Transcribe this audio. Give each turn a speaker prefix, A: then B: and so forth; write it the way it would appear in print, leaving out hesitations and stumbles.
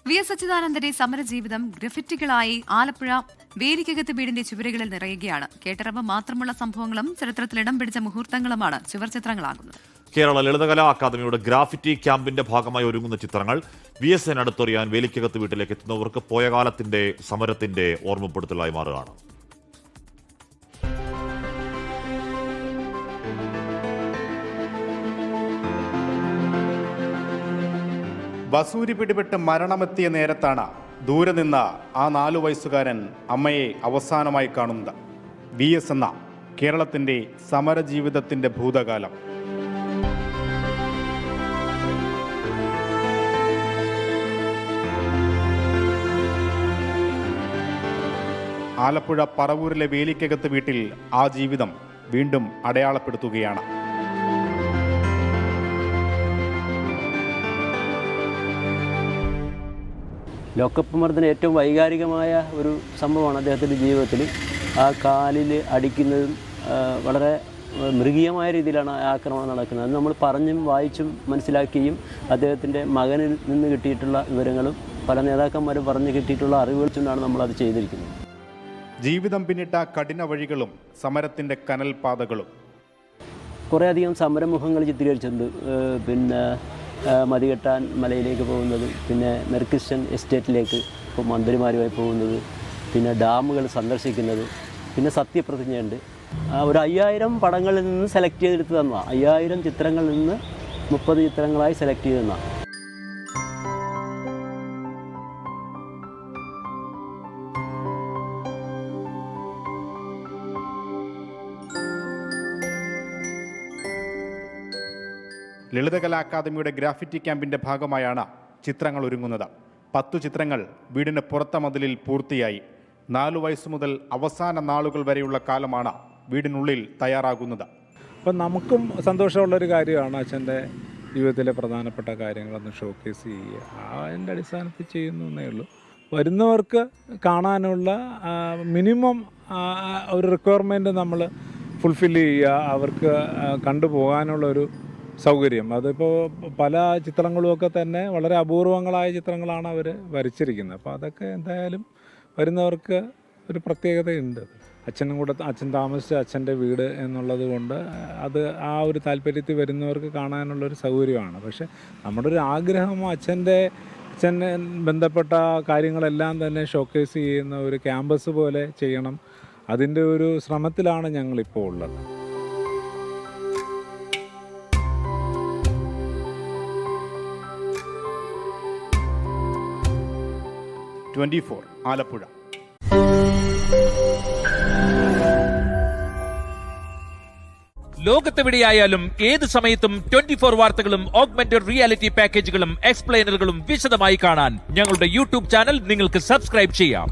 A: VS. അച്യുതാനന്ദന്റെ സമരജീവിതം ഗ്രഫിറ്റികളായി Alappuzha വേലിക്കകത്ത് വീടിന്റെ ചുവരുകളിൽ നിറയുകയാണ്. കേട്ടറിവ് മാത്രമുള്ള സംഭവങ്ങളും ചരിത്രത്തിൽ ഇടം പിടിച്ച മുഹൂർത്തങ്ങളുമാണ് ചുവർചിത്രങ്ങളാകുന്നത്.
B: കേരള ലളിതകലാ അക്കാദമിയുടെ ഗ്രാഫിറ്റി ക്യാമ്പിന്റെ ഭാഗമായി ഒരുങ്ങുന്ന ചിത്രങ്ങൾ VSN അടുത്തൊറിയാൻ വേലിക്കകത്ത് വീട്ടിലേക്ക് എത്തുന്നവർക്ക് പോയ കാലത്തിന്റെ സമരത്തിന്റെ ഓർമ്മപ്പെടുത്തലായി മാറുകയാണ്.
C: വസൂരി പിടിപെട്ട് മരണമെത്തിയ നേരത്താണ് ദൂരെ നിന്ന ആ 4 വയസ്സുകാരൻ അമ്മയെ അവസാനമായി കാണുന്നത്. VS എന്ന കേരളത്തിൻ്റെ സമരജീവിതത്തിൻ്റെ ഭൂതകാലം. ആലപ്പുഴ പറവൂരിലെ വേലിക്കകത്ത് വീട്ടിൽ ആ ജീവിതം വീണ്ടും അടയാളപ്പെടുത്തുകയാണ്.
D: ലോക്കപ്പ് മർദ്ദനം ഏറ്റവും വൈകാരികമായ ഒരു സംഭവമാണ് അദ്ദേഹത്തിൻ്റെ ജീവിതത്തിൽ. ആ കാലിൽ അടിക്കുന്നതും വളരെ മൃഗീയമായ രീതിയിലാണ് ആക്രമണം നടക്കുന്നത്. അത് നമ്മൾ പറഞ്ഞും വായിച്ചും മനസ്സിലാക്കിയും അദ്ദേഹത്തിൻ്റെ മകനിൽ നിന്ന് കിട്ടിയിട്ടുള്ള വിവരങ്ങളും പല നേതാക്കന്മാരും പറഞ്ഞു കിട്ടിയിട്ടുള്ള അറിവുകൾ കൊണ്ടാണ് നമ്മളത് ചെയ്തിരിക്കുന്നത്.
C: ജീവിതം പിന്നിട്ട കഠിന വഴികളും സമരത്തിൻ്റെ കനൽപാതകളും
D: കുറേയധികം സമരമുഖങ്ങൾ ചിത്രീകരിച്ചിട്ടുണ്ട്. പിന്നെ മതികെട്ടാൻ മലയിലേക്ക് പോകുന്നത്, പിന്നെ മെർക്കിസ്റ്റൺ എസ്റ്റേറ്റിലേക്ക് ഇപ്പോൾ മന്ത്രിമാരുമായി പോകുന്നത്, പിന്നെ ഡാമുകൾ സന്ദർശിക്കുന്നത്, പിന്നെ സത്യപ്രതിജ്ഞയുണ്ട്. ഒരു 5000 പടങ്ങളിൽ നിന്ന് സെലക്ട് ചെയ്തെടുത്ത് തന്നതാണ്. 5000 ചിത്രങ്ങളിൽ നിന്ന് 30 ചിത്രങ്ങളായി സെലക്ട് ചെയ്ത് തന്നതാണ്.
C: ലളിതകലാ അക്കാദമിയുടെ ഗ്രാഫിറ്റി ക്യാമ്പിൻ്റെ ഭാഗമായാണ് ചിത്രങ്ങൾ ഒരുങ്ങുന്നത്. 10 ചിത്രങ്ങൾ വീടിന് പുറത്ത മതിലിൽ പൂർത്തിയായി. 4 വയസ്സ് മുതൽ അവസാന നാളുകൾ വരെയുള്ള കാലമാണ് വീടിനുള്ളിൽ തയ്യാറാകുന്നത്.
E: അപ്പം നമുക്കും സന്തോഷമുള്ളൊരു കാര്യമാണ് അച്ഛൻ്റെ ജീവിതത്തിലെ പ്രധാനപ്പെട്ട കാര്യങ്ങളൊന്ന് ഷോക്കേസ് ചെയ്യുക. അതിൻ്റെ അടിസ്ഥാനത്തിൽ ചെയ്യുന്നു എന്നേ ഉള്ളൂ. വരുന്നവർക്ക് കാണാനുള്ള മിനിമം ഒരു റിക്വയർമെൻറ്റ് നമ്മൾ ഫുൾഫില്ല് ചെയ്യുക, അവർക്ക് കണ്ടുപോകാനുള്ളൊരു സൗകര്യം. അതിപ്പോൾ പല ചിത്രങ്ങളുമൊക്കെ തന്നെ വളരെ അപൂർവങ്ങളായ ചിത്രങ്ങളാണ് അവർ വരച്ചിരിക്കുന്നത്. അപ്പോൾ അതൊക്കെ എന്തായാലും വരുന്നവർക്ക് ഒരു പ്രത്യേകതയുണ്ട്. അച്ഛൻ താമസിച്ച അച്ഛൻ്റെ വീട് എന്നുള്ളത് കൊണ്ട് അത് ആ ഒരു താല്പര്യത്തിൽ വരുന്നവർക്ക് കാണാനുള്ളൊരു സൗകര്യമാണ്. പക്ഷേ നമ്മുടെ ഒരു ആഗ്രഹം അച്ഛന് ബന്ധപ്പെട്ട കാര്യങ്ങളെല്ലാം തന്നെ ഷോക്കേസ് ചെയ്യുന്ന ഒരു ക്യാമ്പസ് പോലെ ചെയ്യണം. അതിൻ്റെ ഒരു ശ്രമത്തിലാണ് ഞങ്ങളിപ്പോൾ ഉള്ളത്.
C: 24 ആലപ്പുഴ.
F: ലോകത്തെവിടെയായാലും ഏത് സമയത്തും 24 വാർത്തകളും ഓഗ്മെന്റഡ് റിയാലിറ്റി പാക്കേജുകളും എക്സ്പ്ലെയിനറുകളും വിശദമായി കാണാൻ ഞങ്ങളുടെ YouTube ചാനൽ നിങ്ങൾക്ക് സബ്സ്ക്രൈബ് ചെയ്യാം.